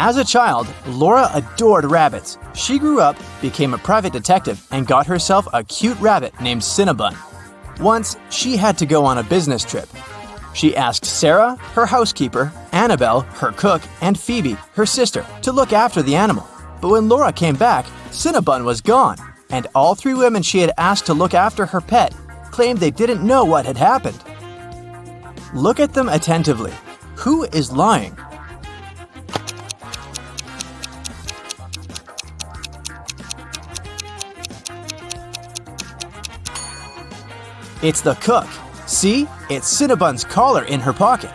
As a child, Laura adored rabbits. She grew up, became a private detective, and got herself a cute rabbit named Cinnabon. Once, she had to go on a business trip. She asked Sarah, her housekeeper, Annabelle, her cook, and Phoebe, her sister, to look after the animal. But when Laura came back, Cinnabon was gone, and all three women she had asked to look after her pet claimed they didn't know what had happened. Look at them attentively. Who is lying? It's the cook. See, it's Cinnabon's collar in her pocket.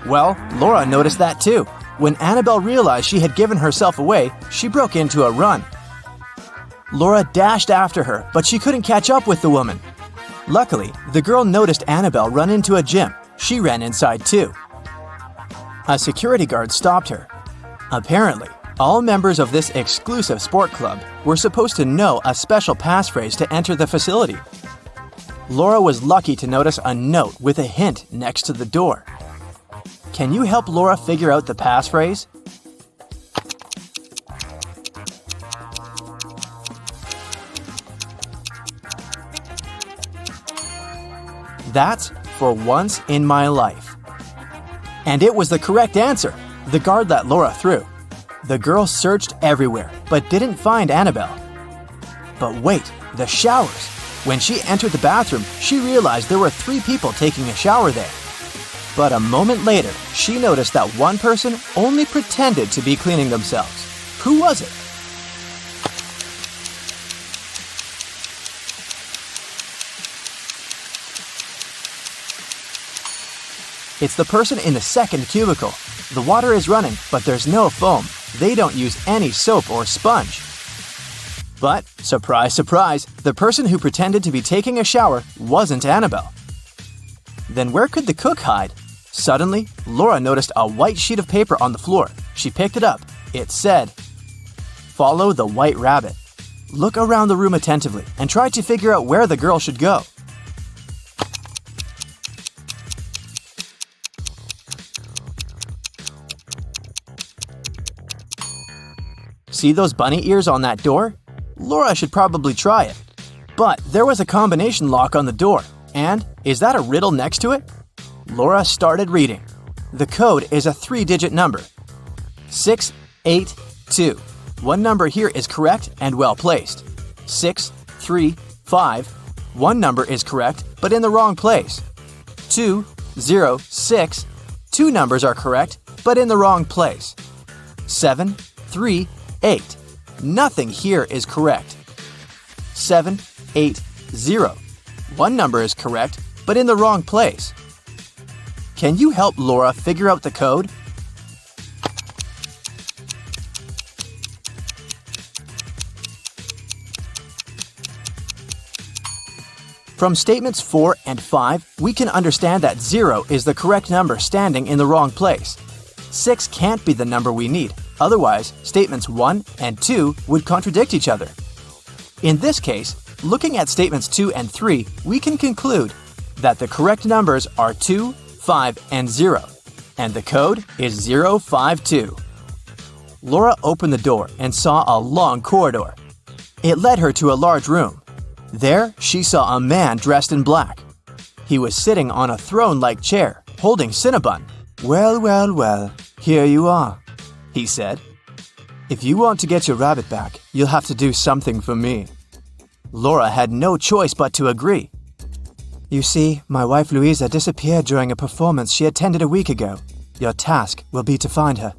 Well, Laura noticed that too. When Annabelle realized she had given herself away, she broke into a run. Laura dashed after her, but she couldn't catch up with the woman. Luckily, the girl noticed Annabelle run into a gym. She ran inside too. A security guard stopped her. Apparently, all members of this exclusive sport club were supposed to know a special passphrase to enter the facility. Laura was lucky to notice a note with a hint next to the door. Can you help Laura figure out the passphrase? That's "for once in my life." And it was the correct answer. The guard let Laura through. The girl searched everywhere, but didn't find Annabelle. But wait, the showers. When she entered the bathroom, she realized there were 3 people taking a shower there. But a moment later, she noticed that one person only pretended to be cleaning themselves. Who was it? It's the person in the second cubicle. The water is running, but there's no foam. They don't use any soap or sponge. But, surprise, surprise, the person who pretended to be taking a shower wasn't Annabelle. Then where could the cook hide? Suddenly, Laura noticed a white sheet of paper on the floor. She picked it up. It said, "Follow the white rabbit." Look around the room attentively and try to figure out where the girl should go. See those bunny ears on that door? Laura should probably try it. But there was a combination lock on the door. And is that a riddle next to it? Laura started reading. The code is a 3-digit number. 682. One number here is correct and well placed. 635. One number is correct but in the wrong place. 206. 2 numbers are correct but in the wrong place. 738. Nothing here is correct. 780. One number is correct, but in the wrong place. Can you help Laura figure out the code? From statements 4 and 5, we can understand that 0 is the correct number standing in the wrong place. 6 can't be the number we need. Otherwise, statements 1 and 2 would contradict each other. In this case, looking at statements 2 and 3, we can conclude that the correct numbers are 2, 5, and 0, and the code is 052. Laura opened the door and saw a long corridor. It led her to a large room. There, she saw a man dressed in black. He was sitting on a throne-like chair, holding Cinnabon. "Well, well, well, here you are," he said. "If you want to get your rabbit back, you'll have to do something for me." Laura had no choice but to agree. "You see, my wife Louisa disappeared during a performance she attended a week ago. Your task will be to find her."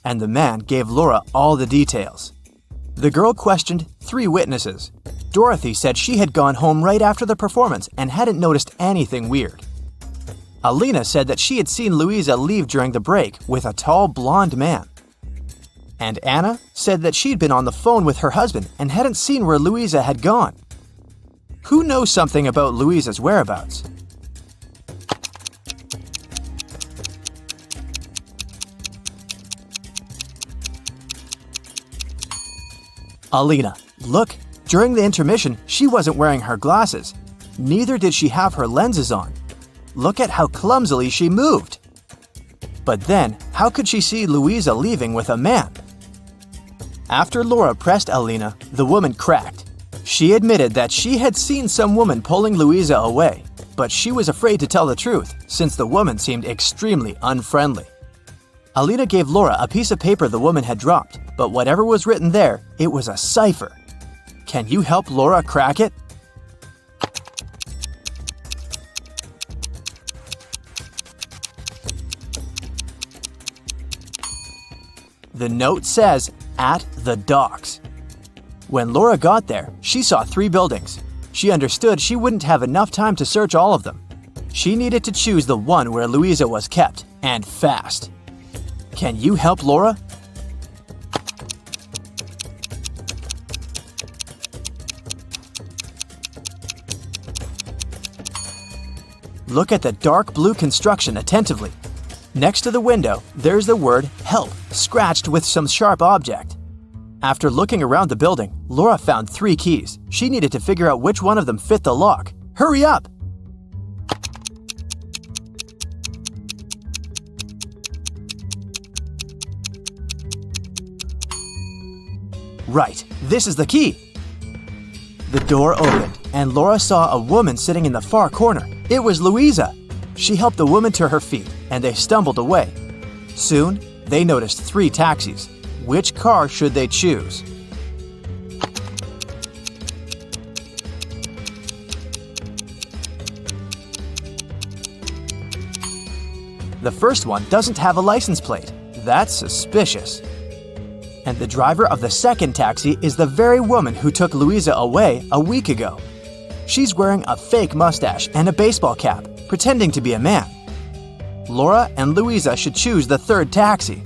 And the man gave Laura all the details. The girl questioned 3 witnesses. Dorothy said she had gone home right after the performance and hadn't noticed anything weird. Alina said that she had seen Louisa leave during the break with a tall blonde man. And Anna said that she'd been on the phone with her husband and hadn't seen where Louisa had gone. Who knows something about Louisa's whereabouts? Alina. Look, during the intermission, she wasn't wearing her glasses. Neither did she have her lenses on. Look at how clumsily she moved. But then, How could she see Louisa leaving with a man? After Laura pressed Alina, the woman cracked. She admitted that she had seen some woman pulling Louisa away, but she was afraid to tell the truth since the woman seemed extremely unfriendly. Alina gave Laura a piece of paper the woman had dropped, but whatever was written there, it was a cipher. Can you help Laura crack it? The note says, "At the docks." When Laura got there, she saw 3 buildings. She understood she wouldn't have enough time to search all of them. She needed to choose the one where Louisa was kept, and fast. Can you help Laura? Look at the dark blue construction attentively. Next to the window, there's the word "help" scratched with some sharp object. After looking around the building, Laura found 3 keys. She needed to figure out which one of them fit the lock. Hurry up! Right, this is the key! The door opened, and Laura saw a woman sitting in the far corner. It was Louisa! She helped the woman to her feet, and they stumbled away. Soon, they noticed 3 taxis. Which car should they choose? The first one doesn't have a license plate. That's suspicious. And the driver of the second taxi is the very woman who took Louisa away a week ago. She's wearing a fake mustache and a baseball cap, pretending to be a man. Laura and Louisa should choose the third taxi.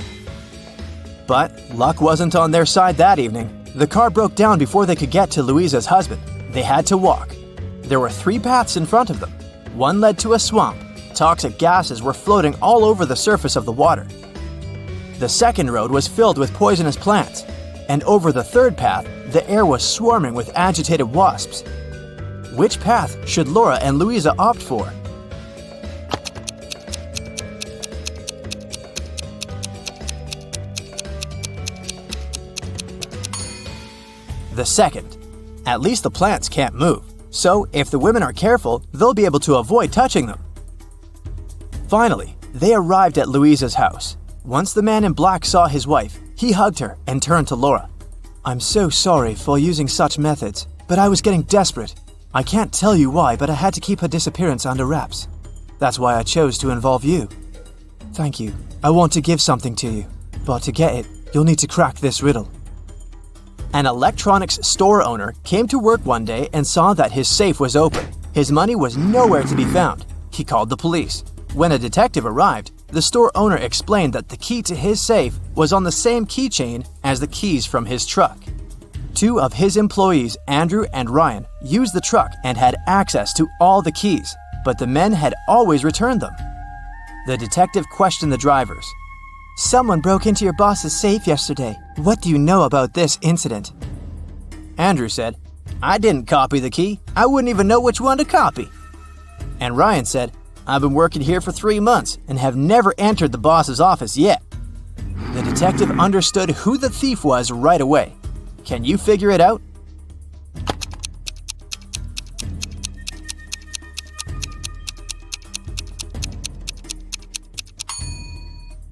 But luck wasn't on their side that evening. The car broke down before they could get to Louisa's husband. They had to walk. There were 3 paths in front of them. One led to a swamp. Toxic gases were floating all over the surface of the water. The second road was filled with poisonous plants. And over the third path, the air was swarming with agitated wasps. Which path should Laura and Louisa opt for? The second. At least the plants can't move, so if the women are careful, they'll be able to avoid touching them. Finally, they arrived at Louisa's house. Once the man in black saw his wife, he hugged her and turned to Laura. "I'm so sorry for using such methods, but I was getting desperate. I can't tell you why, but I had to keep her disappearance under wraps. That's why I chose to involve you. Thank you. I want to give something to you, but to get it, you'll need to crack this riddle." An electronics store owner came to work one day and saw that his safe was open. His money was nowhere to be found. He called the police. When a detective arrived, the store owner explained that the key to his safe was on the same keychain as the keys from his truck. 2 of his employees, Andrew and Ryan, used the truck and had access to all the keys, but the men had always returned them. The detective questioned the drivers. "Someone broke into your boss's safe yesterday. What do you know about this incident?" Andrew said, "I didn't copy the key. I wouldn't even know which one to copy." And Ryan said, "I've been working here for 3 months and have never entered the boss's office yet." The detective understood who the thief was right away. Can you figure it out?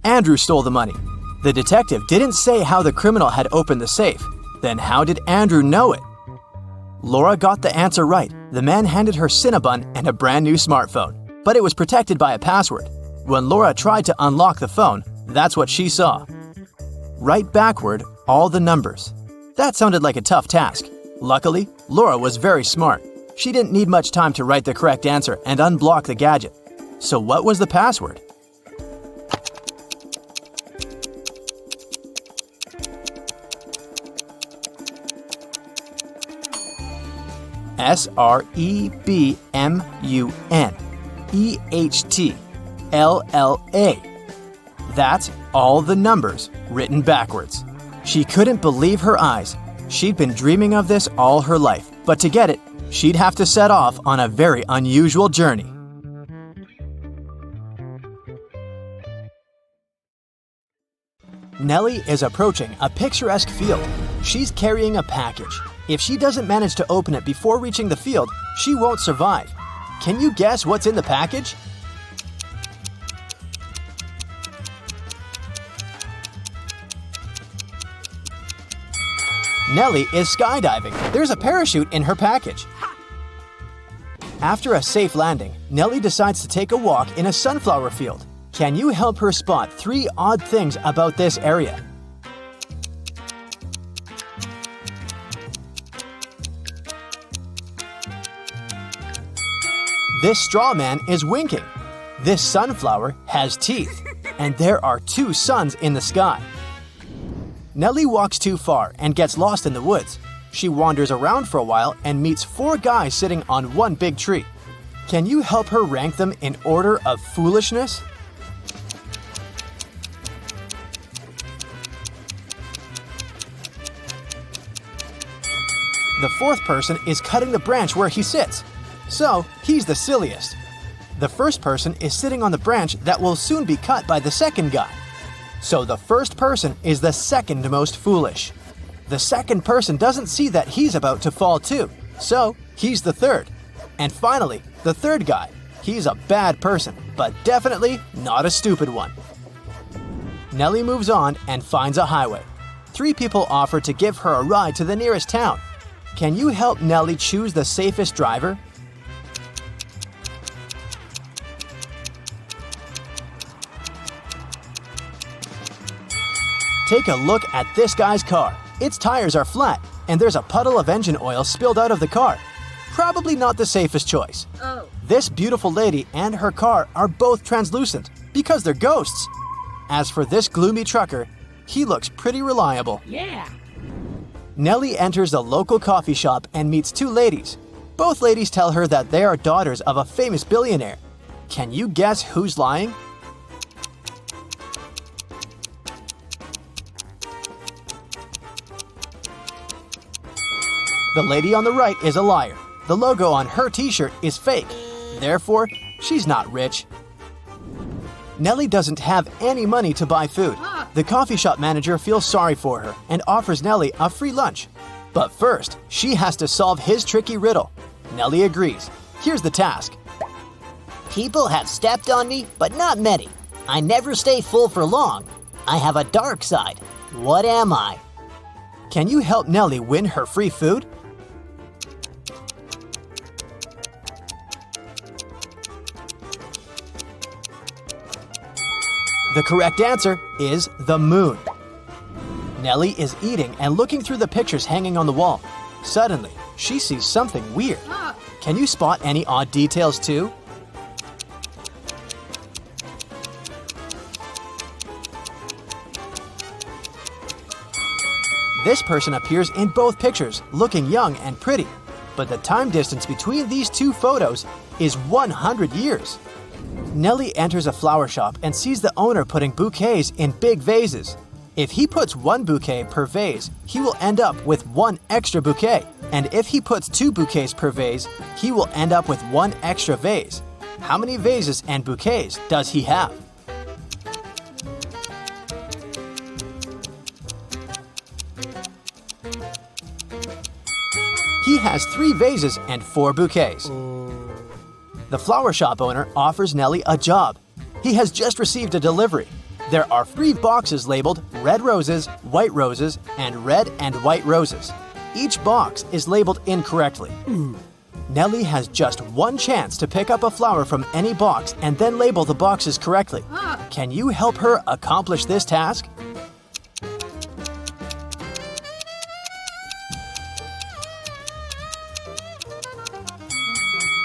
Andrew stole the money. The detective didn't say how the criminal had opened the safe. Then how did Andrew know it? Laura got the answer right. The man handed her Cinnabon and a brand new smartphone, but it was protected by a password. When Laura tried to unlock the phone, that's what she saw. Write backward all the numbers. That sounded like a tough task. Luckily, Laura was very smart. She didn't need much time to write the correct answer and unblock the gadget. So what was the password? SREBMUNEHTLLA. That's all the numbers written backwards. She couldn't believe her eyes. She'd been dreaming of this all her life, but to get it, she'd have to set off on a very unusual journey. Nellie is approaching a picturesque field. She's carrying a package. If she doesn't manage to open it before reaching the field, she won't survive. Can you guess what's in the package? Nellie is skydiving. There's a parachute in her package. After a safe landing, Nellie decides to take a walk in a sunflower field. Can you help her spot 3 odd things about this area? This straw man is winking. This sunflower has teeth. And there are 2 suns in the sky. Nellie walks too far and gets lost in the woods. She wanders around for a while and meets 4 guys sitting on one big tree. Can you help her rank them in order of foolishness? The 4th person is cutting the branch where he sits. So, he's the silliest. The 1st person is sitting on the branch that will soon be cut by the 2nd guy. So the 1st person is the 2nd most foolish. The 2nd person doesn't see that he's about to fall too, so he's the 3rd. And finally, the 3rd guy. He's a bad person, but definitely not a stupid one. Nellie moves on and finds a highway. 3 people offer to give her a ride to the nearest town. Can you help Nellie choose the safest driver? Take a look at this guy's car. Its tires are flat, and there's a puddle of engine oil spilled out of the car. Probably not the safest choice. This beautiful lady and her car are both translucent because they're ghosts. As for this gloomy trucker, he looks pretty reliable. Yeah. Nellie enters a local coffee shop and meets 2 ladies. Both ladies tell her that they are daughters of a famous billionaire. Can you guess who's lying? The lady on the right is a liar. The logo on her t-shirt is fake. Therefore, she's not rich. Nellie doesn't have any money to buy food. The coffee shop manager feels sorry for her and offers Nellie a free lunch. But first, she has to solve his tricky riddle. Nellie agrees. Here's the task. People have stepped on me, but not many. I never stay full for long. I have a dark side. What am I? Can you help Nellie win her free food? The correct answer is the moon. Nellie is eating and looking through the pictures hanging on the wall. Suddenly, she sees something weird. Can you spot any odd details too? This person appears in both pictures, looking young and pretty. But the time distance between these 2 photos is 100 years. Nellie enters a flower shop and sees the owner putting bouquets in big vases. If he puts 1 bouquet per vase, he will end up with 1 extra bouquet. And if he puts 2 bouquets per vase, he will end up with 1 extra vase. How many vases and bouquets does he have? He has 3 vases and 4 bouquets. The flower shop owner offers Nellie a job. He has just received a delivery. There are 3 boxes labeled red roses, white roses, and red and white roses. Each box is labeled incorrectly. Nellie has just 1 chance to pick up a flower from any box and then label the boxes correctly. Can you help her accomplish this task?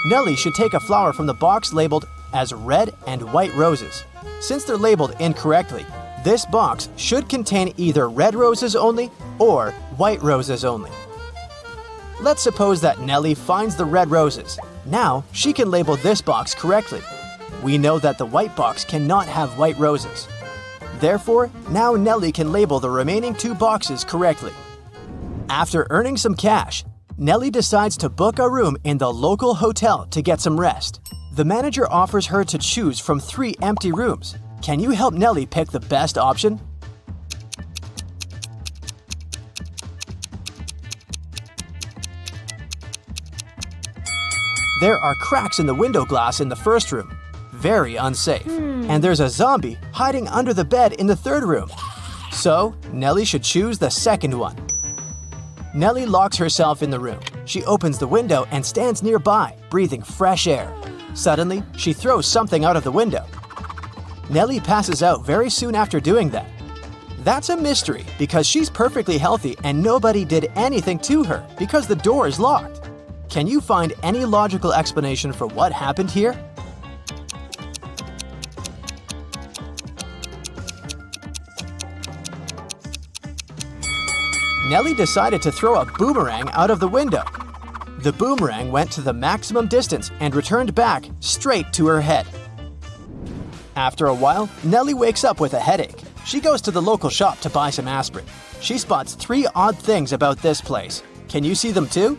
Nellie should take a flower from the box labeled as red and white roses. Since they're labeled incorrectly, this box should contain either red roses only or white roses only. Let's suppose that Nellie finds the red roses. Now she can label this box correctly. We know that the white box cannot have white roses. Therefore, now Nellie can label the remaining 2 boxes correctly. After earning some cash, Nellie decides to book a room in the local hotel to get some rest. The manager offers her to choose from 3 empty rooms. Can you help Nellie pick the best option? There are cracks in the window glass in the first room. Very unsafe. And there's a zombie hiding under the bed in the third room. So, Nellie should choose the second one. Nellie locks herself in the room. She opens the window and stands nearby, breathing fresh air. Suddenly, she throws something out of the window. Nellie passes out very soon after doing that. That's a mystery because she's perfectly healthy and nobody did anything to her because the door is locked. Can you find any logical explanation for what happened here? Nellie decided to throw a boomerang out of the window. The boomerang went to the maximum distance and returned back straight to her head. After a while, Nellie wakes up with a headache. She goes to the local shop to buy some aspirin. She spots 3 odd things about this place. Can you see them too?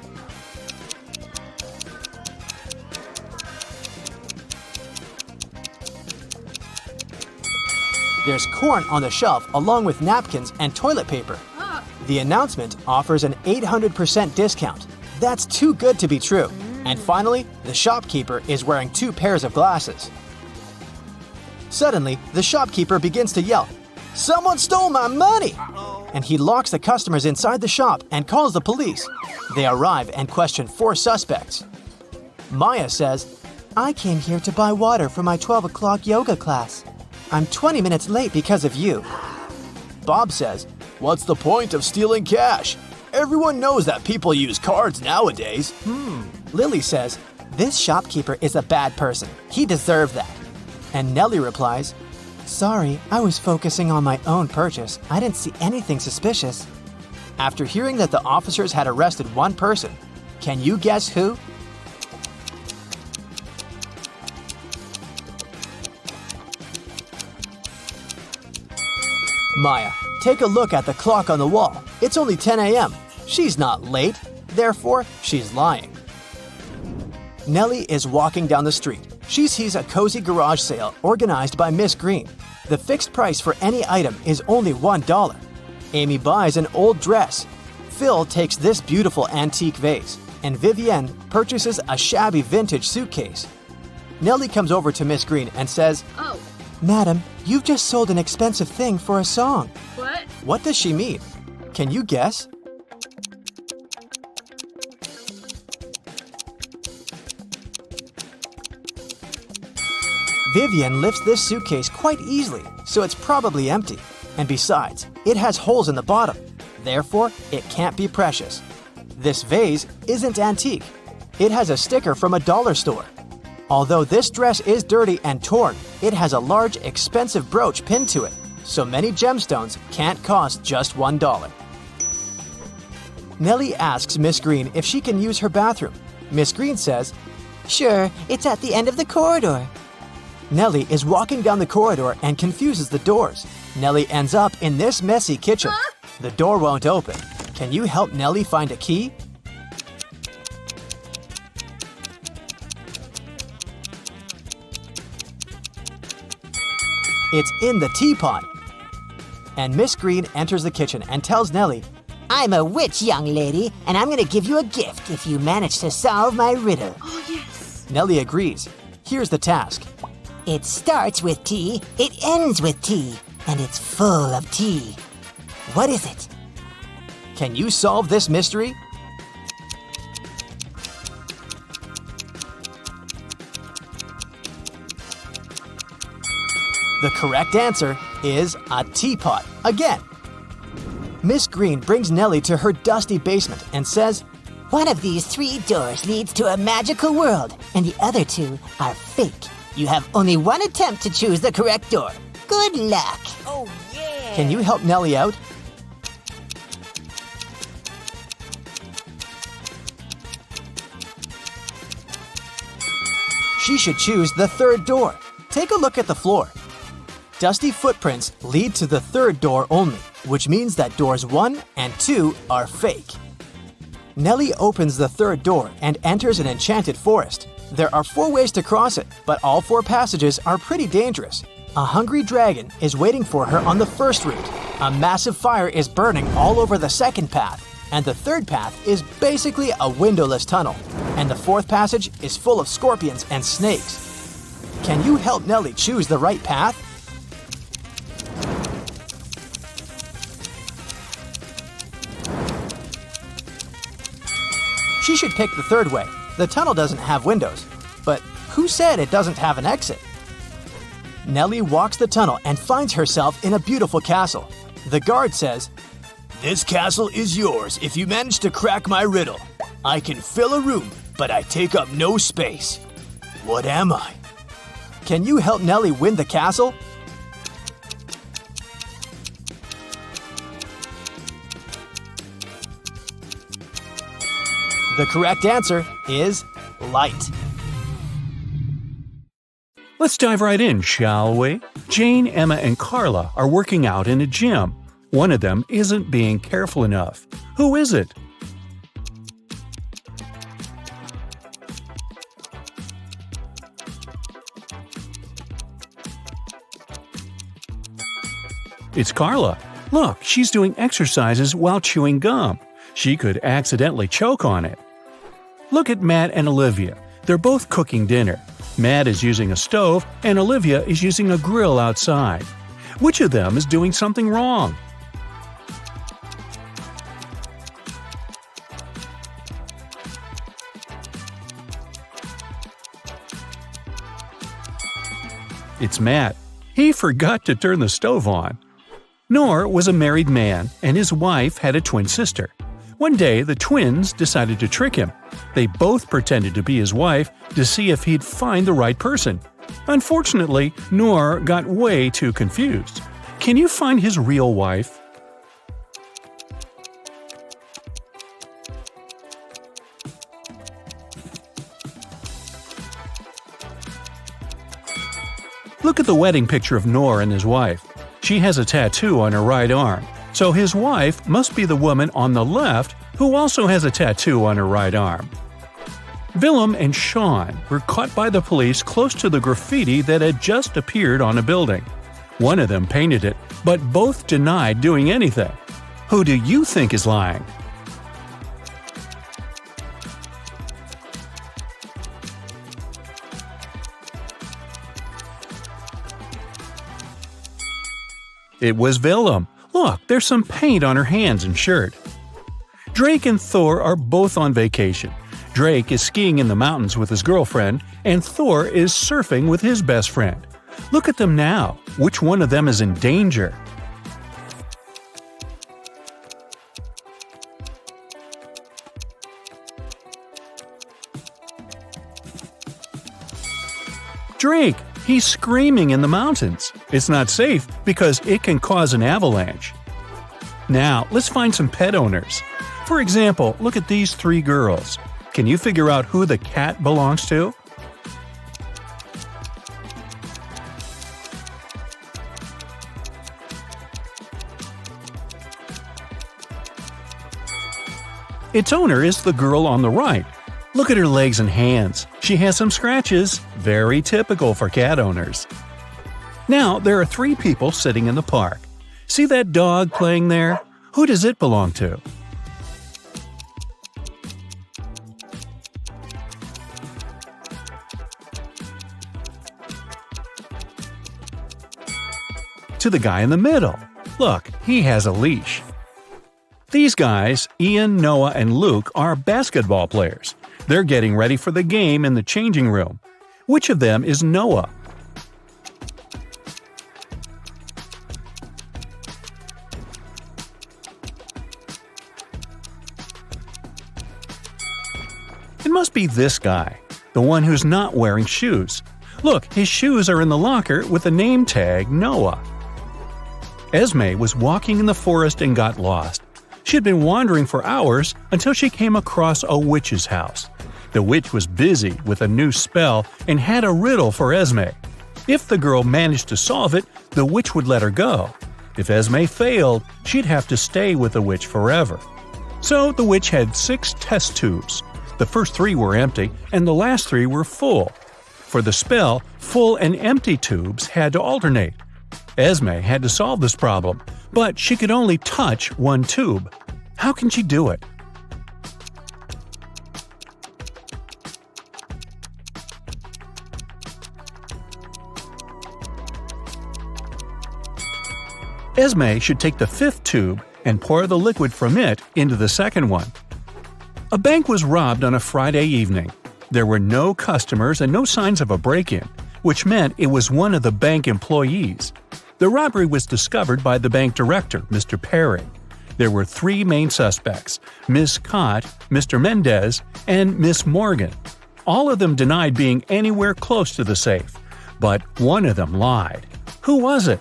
There's corn on the shelf along with napkins and toilet paper. The announcement offers an 800% discount. That's too good to be true. And finally, the shopkeeper is wearing 2 pairs of glasses. Suddenly, the shopkeeper begins to yell, "Someone stole my money!" And he locks the customers inside the shop and calls the police. They arrive and question 4 suspects. Maya says, "I came here to buy water for my 12 o'clock yoga class. I'm 20 minutes late because of you." Bob says, "What's the point of stealing cash? Everyone knows that people use cards nowadays." Lily says, "This shopkeeper is a bad person. He deserved that." And Nellie replies, "Sorry, I was focusing on my own purchase. I didn't see anything suspicious." After hearing that the officers had arrested one person, can you guess who? Maya, take a look at the clock on the wall. It's only 10 a.m. She's not late, therefore she's lying. Nellie is walking down the street. She sees a cozy garage sale organized by Miss Green. The fixed price for any item is only $1. Amy buys an old dress. Phil takes this beautiful antique vase, and Vivienne purchases a shabby vintage suitcase. Nellie comes over to Miss Green and says, "Oh, "Madam, you've just sold an expensive thing for a song." what? What does she mean? Can you guess? Vivienne lifts this suitcase quite easily, so it's probably empty. And besides, it has holes in the bottom. Therefore, it can't be precious. This vase isn't antique. It has a sticker from a dollar store. Although this dress is dirty and torn, it has a large, expensive brooch pinned to it, so many gemstones can't cost just $1. Nellie asks Miss Green if she can use her bathroom. Miss Green says, Sure, it's at the end of the corridor. Nellie is walking down the corridor and confuses the doors. Nellie ends up in this messy kitchen. The door won't open. Can you help Nellie find a key? It's in the teapot. And Miss Green enters the kitchen and tells Nellie, I'm a witch, young lady, and I'm gonna give you a gift if you manage to solve my riddle. Oh, yes. Nellie agrees. Here's the task. It starts with T, it ends with T, and it's full of tea. What is it? Can you solve this mystery? The correct answer is a teapot again. Miss Green brings Nellie to her dusty basement and says, One of these 3 doors leads to a magical world, and the other 2 are fake. You have only one attempt to choose the correct door. Good luck. Oh, yeah. Can you help Nellie out? She should choose the 3rd door. Take a look at the floor. Dusty footprints lead to the 3rd door only, which means that doors 1 and 2 are fake. Nellie opens the 3rd door and enters an enchanted forest. There are 4 ways to cross it, but all 4 passages are pretty dangerous. A hungry dragon is waiting for her on the first route. A massive fire is burning all over the second path, and the third path is basically a windowless tunnel. and the fourth passage is full of scorpions and snakes. Can you help Nellie choose the right path? She should pick the third way. The tunnel doesn't have windows. But who said it doesn't have an exit? Nellie walks the tunnel and finds herself in a beautiful castle. The guard says, "This castle is yours if you manage to crack my riddle. I can fill a room, but I take up no space. What am I?" Can you help Nellie win the castle? The correct answer is light. Let's dive right in, shall we? Jane, Emma, and Carla are working out in a gym. One of them isn't being careful enough. Who is it? It's Carla. Look, she's doing exercises while chewing gum. She could accidentally choke on it. Look at Matt and Olivia. They're both cooking dinner. Matt is using a stove and Olivia is using a grill outside. Which of them is doing something wrong? It's Matt. He forgot to turn the stove on. Noor was a married man, and his wife had a twin sister. One day, the twins decided to trick him. They both pretended to be his wife to see if he'd find the right person. Unfortunately, Noor got way too confused. Can you find his real wife? Look at the wedding picture of Noor and his wife. She has a tattoo on her right arm, so his wife must be the woman on the left who also has a tattoo on her right arm. Willem and Sean were caught by the police close to the graffiti that had just appeared on a building. One of them painted it, but both denied doing anything. Who do you think is lying? It was Willem. Look, there's some paint on her hands and shirt. Drake and Thor are both on vacation. Drake is skiing in the mountains with his girlfriend, and Thor is surfing with his best friend. Look at them now. Which one of them is in danger? Drake! He's screaming in the mountains. It's not safe because it can cause an avalanche. Now, let's find some pet owners. For example, look at these three girls. Can you figure out who the cat belongs to? Its owner is the girl on the right. Look at her legs and hands. She has some scratches, very typical for cat owners. Now, there are three people sitting in the park. See that dog playing there? Who does it belong to? To the guy in the middle. Look, he has a leash. These guys, Ian, Noah, and Luke, are basketball players. They're getting ready for the game in the changing room. Which of them is Noah? It must be this guy, the one who's not wearing shoes. Look, his shoes are in the locker with the name tag Noah. Esme was walking in the forest and got lost. She had been wandering for hours until she came across a witch's house. The witch was busy with a new spell and had a riddle for Esme. If the girl managed to solve it, the witch would let her go. If Esme failed, she'd have to stay with the witch forever. So the witch had 6 test tubes. The first 3 were empty and the last 3 were full. For the spell, full and empty tubes had to alternate. Esme had to solve this problem, but she could only touch one tube. How can she do it? Esme should take the fifth tube and pour the liquid from it into the second one. A bank was robbed on a Friday evening. There were no customers and no signs of a break-in, which meant it was one of the bank employees. The robbery was discovered by the bank director, Mr. Perry. There were three main suspects, Miss Cott, Mr. Mendez, and Miss Morgan. All of them denied being anywhere close to the safe, but one of them lied. Who was it?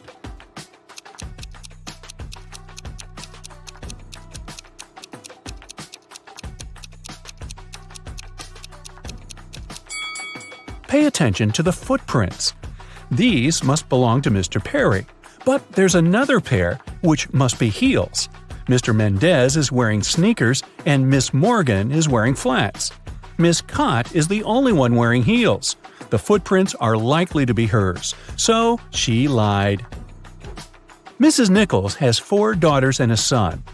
Pay attention to the footprints. These must belong to Mr. Perry, but there's another pair which must be heels. Mr. Mendez is wearing sneakers and Miss Morgan is wearing flats. Miss Cott is the only one wearing heels. The footprints are likely to be hers, so she lied. Mrs. Nichols has 4 daughters and a son.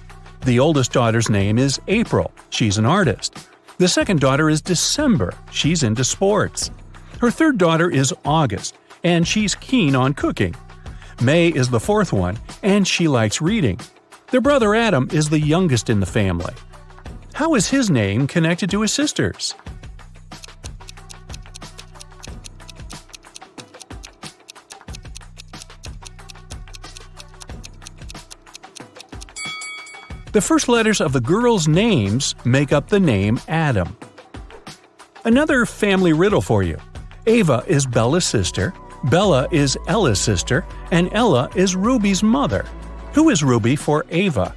The oldest daughter's name is April. She's an artist. The second daughter is December. She's into sports. Her third daughter is August, and she's keen on cooking. May is the fourth one, and she likes reading. Their brother Adam is the youngest in the family. How is his name connected to his sisters? The first letters of the girls' names make up the name Adam. Another family riddle for you. Ava is Bella's sister, Bella is Ella's sister, and Ella is Ruby's mother. Who is Ruby for Ava?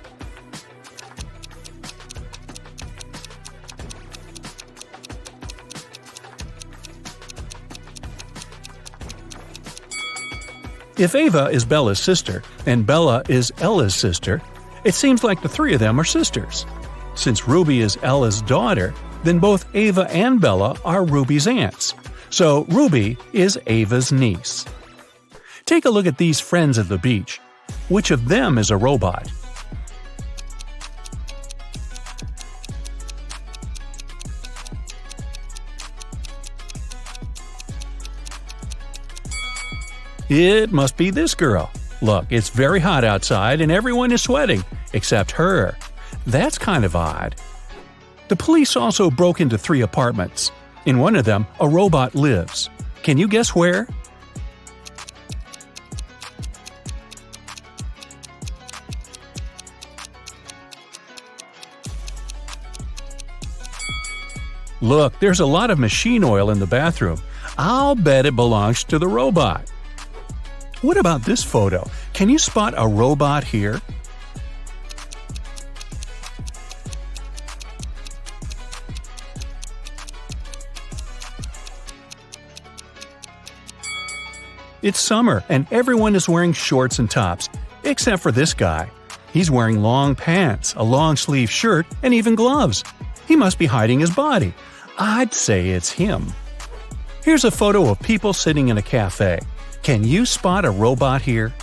If Ava is Bella's sister and Bella is Ella's sister, it seems like the three of them are sisters. Since Ruby is Ella's daughter, then both Ava and Bella are Ruby's aunts. So Ruby is Ava's niece. Take a look at these friends at the beach. Which of them is a robot? It must be this girl. Look, it's very hot outside and everyone is sweating, except her. That's kind of odd. The police also broke into 3 apartments. In one of them, a robot lives. Can you guess where? Look, there's a lot of machine oil in the bathroom. I'll bet it belongs to the robot. What about this photo? Can you spot a robot here? It's summer and everyone is wearing shorts and tops, except for this guy. He's wearing long pants, a long-sleeve shirt, and even gloves. He must be hiding his body. I'd say it's him. Here's a photo of people sitting in a cafe. Can you spot a robot here?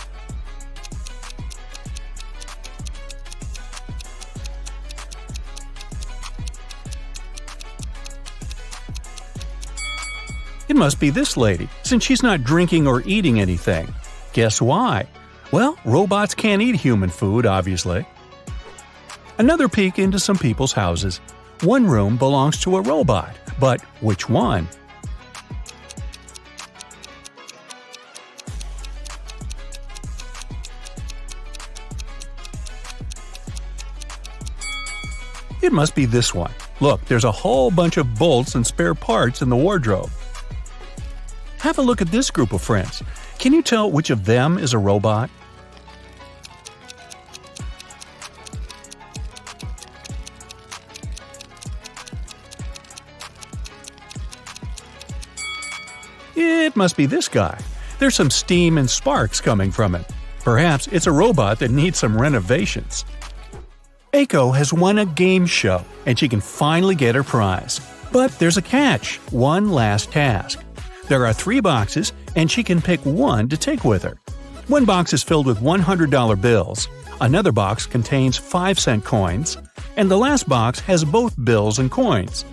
It must be this lady, since she's not drinking or eating anything. Guess why? Well, robots can't eat human food, obviously. Another peek into some people's houses. One room belongs to a robot, but which one? It must be this one. Look, there's a whole bunch of bolts and spare parts in the wardrobe. Have a look at this group of friends. Can you tell which of them is a robot? It must be this guy. There's some steam and sparks coming from it. Perhaps it's a robot that needs some renovations. Aiko has won a game show, and she can finally get her prize. But there's a catch, one last task. There are 3 boxes, and she can pick one to take with her. One box is filled with $100 bills, another box contains 5-cent coins, and the last box has both bills and coins.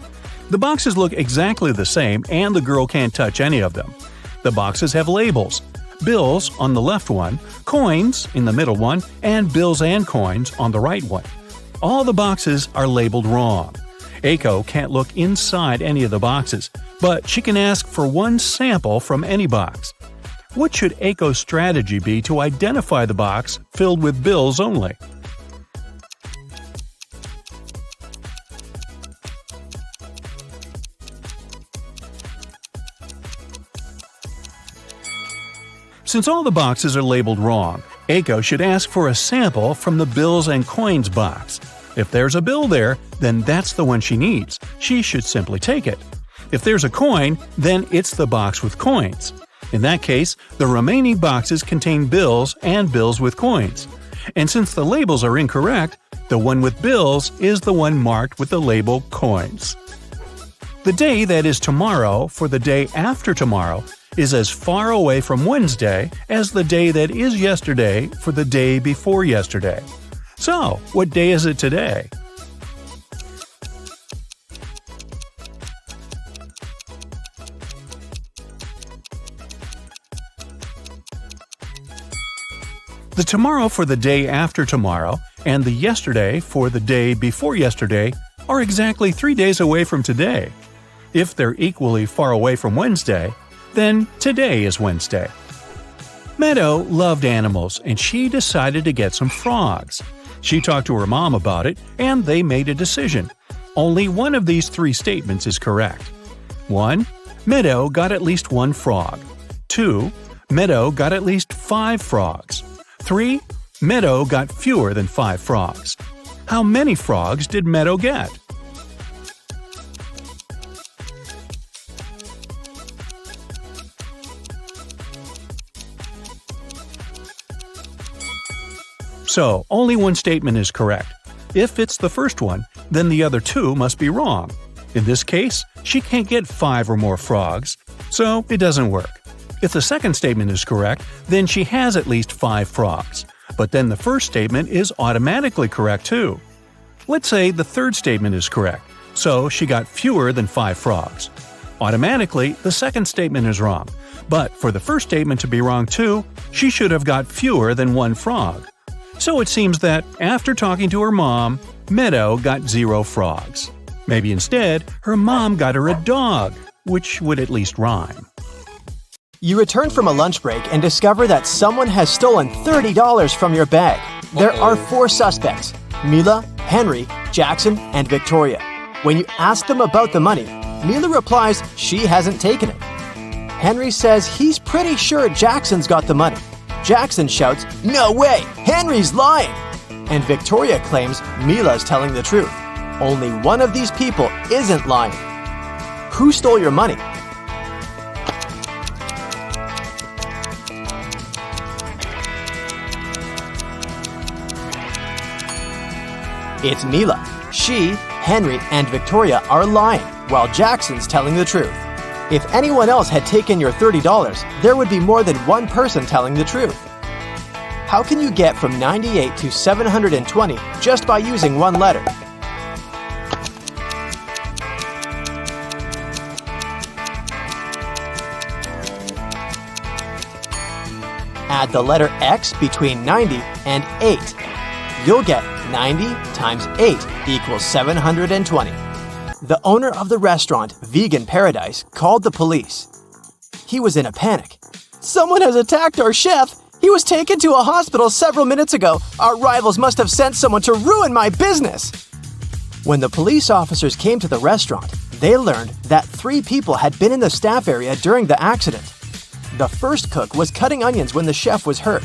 The boxes look exactly the same, and the girl can't touch any of them. The boxes have labels. bills on the left one, coins in the middle one, and bills and coins on the right one. All the boxes are labeled wrong. Aiko can't look inside any of the boxes, but she can ask for one sample from any box. What should Aiko's strategy be to identify the box filled with bills only? Since all the boxes are labeled wrong, Aiko should ask for a sample from the bills and coins box. If there's a bill there, then that's the one she needs. She should simply take it. If there's a coin, then it's the box with coins. In that case, the remaining boxes contain bills and bills with coins. And since the labels are incorrect, the one with bills is the one marked with the label coins. The day that is tomorrow for the day after tomorrow is as far away from Wednesday as the day that is yesterday for the day before yesterday. So, what day is it today? The tomorrow for the day after tomorrow and the yesterday for the day before yesterday are exactly 3 days away from today. If they're equally far away from Wednesday, then today is Wednesday. Meadow loved animals and she decided to get some frogs. She talked to her mom about it and they made a decision. Only one of these 3 statements is correct. 1. Meadow got at least 1 frog. 2. Meadow got at least 5 frogs. 3. Meadow got fewer than 5 frogs. How many frogs did Meadow get? So, only one statement is correct. If it's the first one, then the other 2 must be wrong. In this case, she can't get 5 or more frogs, so it doesn't work. If the second statement is correct, then she has at least 5 frogs. But then the first statement is automatically correct too. Let's say the third statement is correct, so she got fewer than 5 frogs. Automatically, the second statement is wrong. But for the first statement to be wrong too, she should have got fewer than 1 frog. So it seems that, after talking to her mom, Meadow got 0 frogs. Maybe instead, her mom got her a dog, which would at least rhyme. You return from a lunch break and discover that someone has stolen $30 from your bag. There are 4 suspects: Mila, Henry, Jackson, and Victoria. When you ask them about the money, Mila replies she hasn't taken it. Henry says he's pretty sure Jackson's got the money. Jackson shouts, "No way! Henry's lying!" And Victoria claims Mila's telling the truth. Only one of these people isn't lying. Who stole your money? It's Mila. She, Henry, and Victoria are lying, while Jackson's telling the truth. If anyone else had taken your $30, there would be more than one person telling the truth. How can you get from 98 to 720 just by using one letter? Add the letter X between 90 and 8. You'll get 90 times 8 equals 720. The owner of the restaurant, Vegan Paradise, called the police. He was in a panic. "Someone has attacked our chef! He was taken to a hospital several minutes ago. Our rivals must have sent someone to ruin my business!" When the police officers came to the restaurant, they learned that 3 people had been in the staff area during the accident. The first cook was cutting onions when the chef was hurt.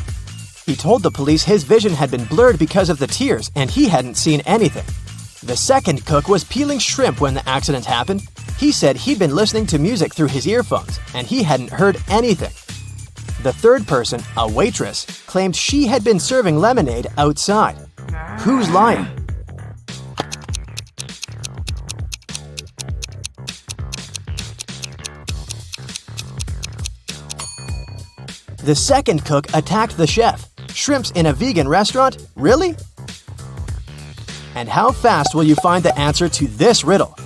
He told the police his vision had been blurred because of the tears and he hadn't seen anything. The second cook was peeling shrimp when the accident happened. He said he'd been listening to music through his earphones and he hadn't heard anything. The third person, a waitress, claimed she had been serving lemonade outside. Who's lying? The second cook attacked the chef. Shrimps in a vegan restaurant? Really? And how fast will you find the answer to this riddle?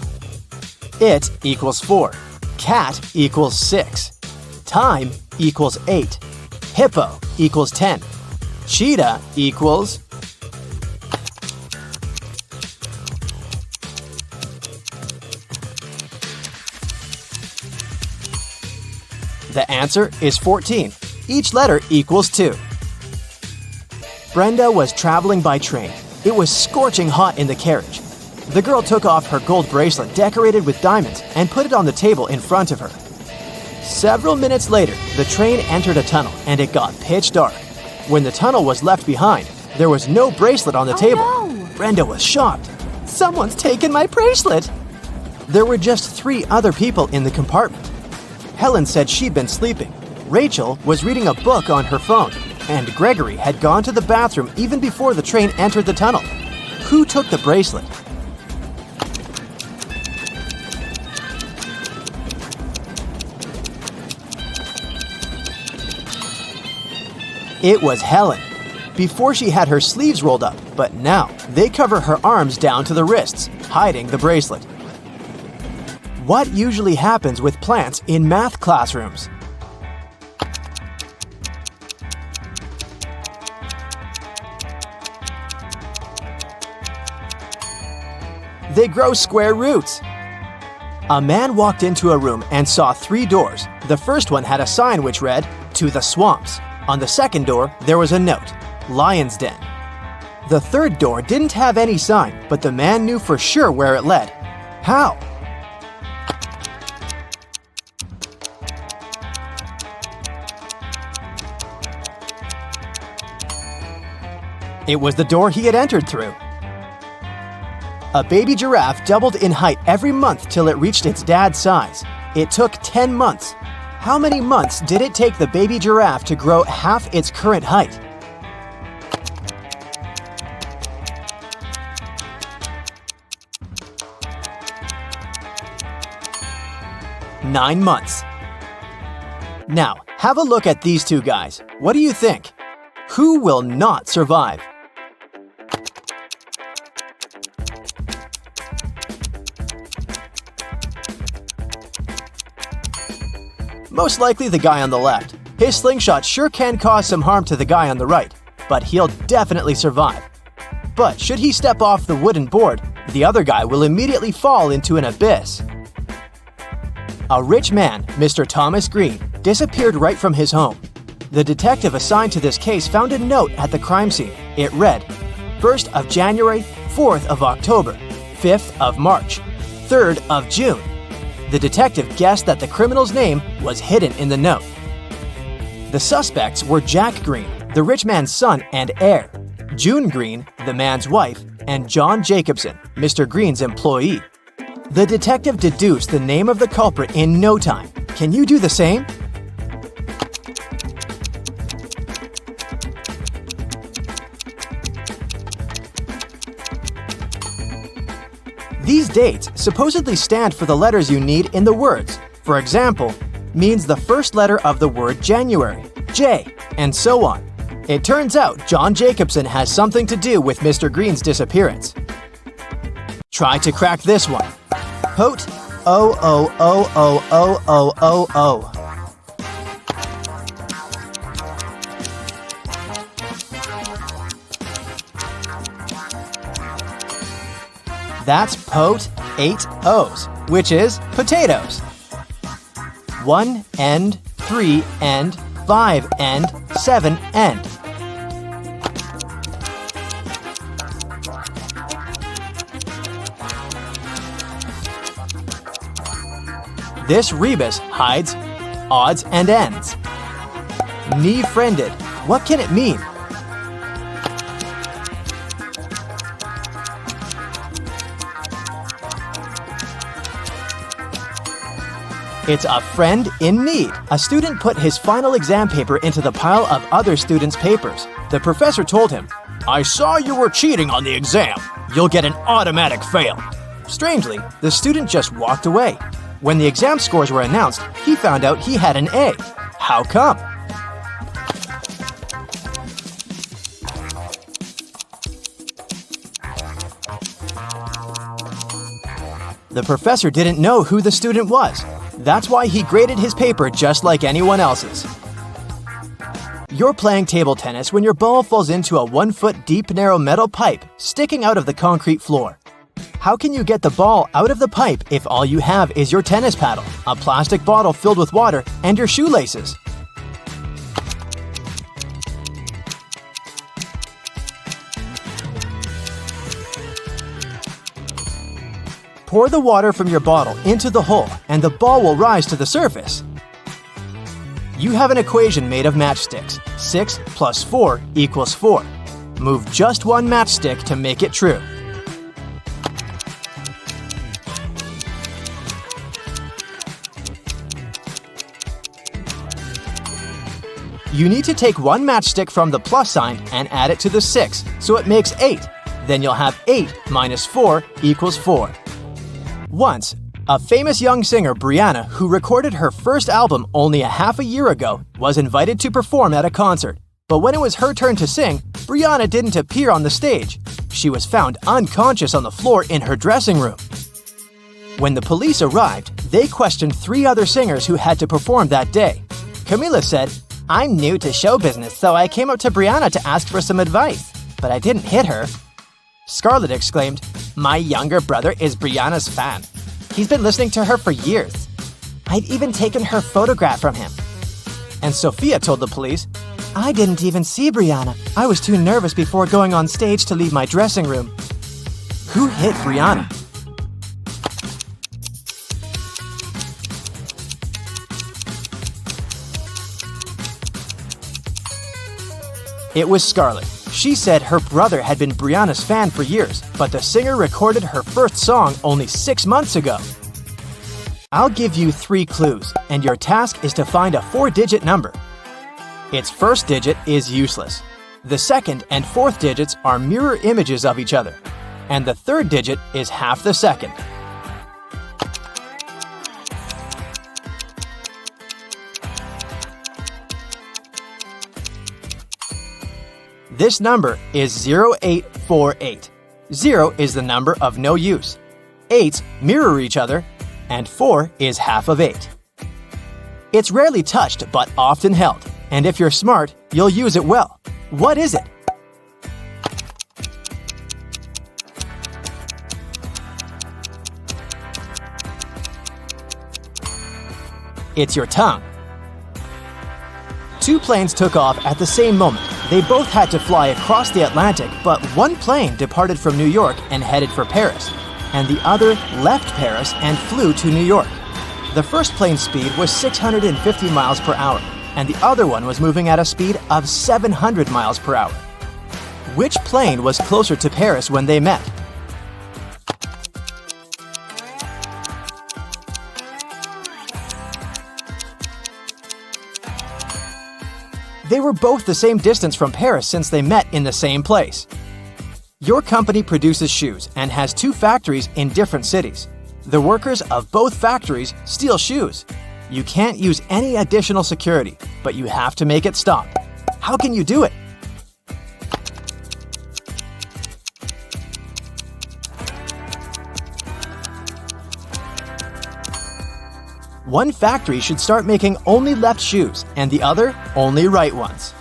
It equals 4. Cat equals 6. Time equals 8. Hippo equals 10. Cheetah equals… The answer is 14. Each letter equals 2. Brenda was traveling by train. It was scorching hot in the carriage. The girl took off her gold bracelet decorated with diamonds and put it on the table in front of her. Several minutes later, the train entered a tunnel and it got pitch dark. When the tunnel was left behind, there was no bracelet on the table. No. Brenda was shocked. Someone's taken my bracelet! There were just 3 other people in the compartment. Helen said she'd been sleeping. Rachel was reading a book on her phone. And Gregory had gone to the bathroom even before the train entered the tunnel. Who took the bracelet? It was Helen. Before she had her sleeves rolled up, but now they cover her arms down to the wrists, hiding the bracelet. What usually happens with plants in math classrooms? They grow square roots. A man walked into a room and saw 3 doors. The first one had a sign which read, "To the swamps." On the second door, there was a note, "Lion's Den." The third door didn't have any sign, but the man knew for sure where it led. How? It was the door he had entered through. A baby giraffe doubled in height every month till it reached its dad's size. It took 10 months. How many months did it take the baby giraffe to grow half its current height? Nine months. Now, have a look at these 2 guys. What do you think? Who will not survive? Most likely the guy on the left. His slingshot sure can cause some harm to the guy on the right, but he'll definitely survive. But should he step off the wooden board, the other guy will immediately fall into an abyss. A rich man, Mr. Thomas Green, disappeared right from his home. The detective assigned to this case found a note at the crime scene. It read, 1st of January, 4th of October, 5th of March, 3rd of June. The detective guessed that the criminal's name was hidden in the note. The suspects were Jack Green, the rich man's son and heir, June Green, the man's wife, and John Jacobson, Mr. Green's employee. The detective deduced the name of the culprit in no time. Can you do the same? These dates supposedly stand for the letters you need in the words. For example, means the first letter of the word January, J, and so on. It turns out John Jacobson has something to do with Mr. Green's disappearance. Try to crack this one. Pote O. That's pote 8 O's, which is potatoes. 1 end, 3 end, 5 end, 7 end. This rebus hides odds and ends. Knee-friended. What can it mean? It's a friend in need. A student put his final exam paper into the pile of other students' papers. The professor told him, "I saw you were cheating on the exam. You'll get an automatic fail." Strangely, the student just walked away. When the exam scores were announced, he found out he had an A. How come? The professor didn't know who the student was. That's why he graded his paper just like anyone else's. You're playing table tennis when your ball falls into a 1-foot deep narrow metal pipe sticking out of the concrete floor. How can you get the ball out of the pipe if all you have is your tennis paddle, a plastic bottle filled with water, and your shoelaces? Pour the water from your bottle into the hole and the ball will rise to the surface. You have an equation made of matchsticks. 6 plus 4 equals 4. Move just one matchstick to make it true. You need to take one matchstick from the plus sign and add it to the 6, so it makes 8. Then you'll have 8 minus 4 equals 4. Once, a famous young singer, Brianna, who recorded her first album only a half a year ago, was invited to perform at a concert. But when it was her turn to sing, Brianna didn't appear on the stage. She was found unconscious on the floor in her dressing room. When the police arrived, they questioned 3 other singers who had to perform that day. Camila said, "I'm new to show business, so I came up to Brianna to ask for some advice, but I didn't hit her." Scarlett exclaimed, "My younger brother is Brianna's fan. He's been listening to her for years. I've even taken her photograph from him." And Sophia told the police, "I didn't even see Brianna. I was too nervous before going on stage to leave my dressing room." Who hit Brianna? It was Scarlett. She said her brother had been Brianna's fan for years, but the singer recorded her first song only 6 months ago. I'll give you 3 clues, and your task is to find a 4-digit number. Its first digit is useless. The second and fourth digits are mirror images of each other, and the third digit is half the second. This number is 0848. 0 is the number of no use. 8s mirror each other, and 4 is half of 8. It's rarely touched but often held, and if you're smart, you'll use it well. What is it? It's your tongue. 2 planes took off at the same moment. They both had to fly across the Atlantic, but one plane departed from New York and headed for Paris, and the other left Paris and flew to New York. The first plane's speed was 650 miles per hour, and the other one was moving at a speed of 700 miles per hour. Which plane was closer to Paris when they met? They were both the same distance from Paris since they met in the same place. Your company produces shoes and has 2 factories in different cities. The workers of both factories steal shoes. You can't use any additional security, but you have to make it stop. How can you do it? One factory should start making only left shoes and the other only right ones.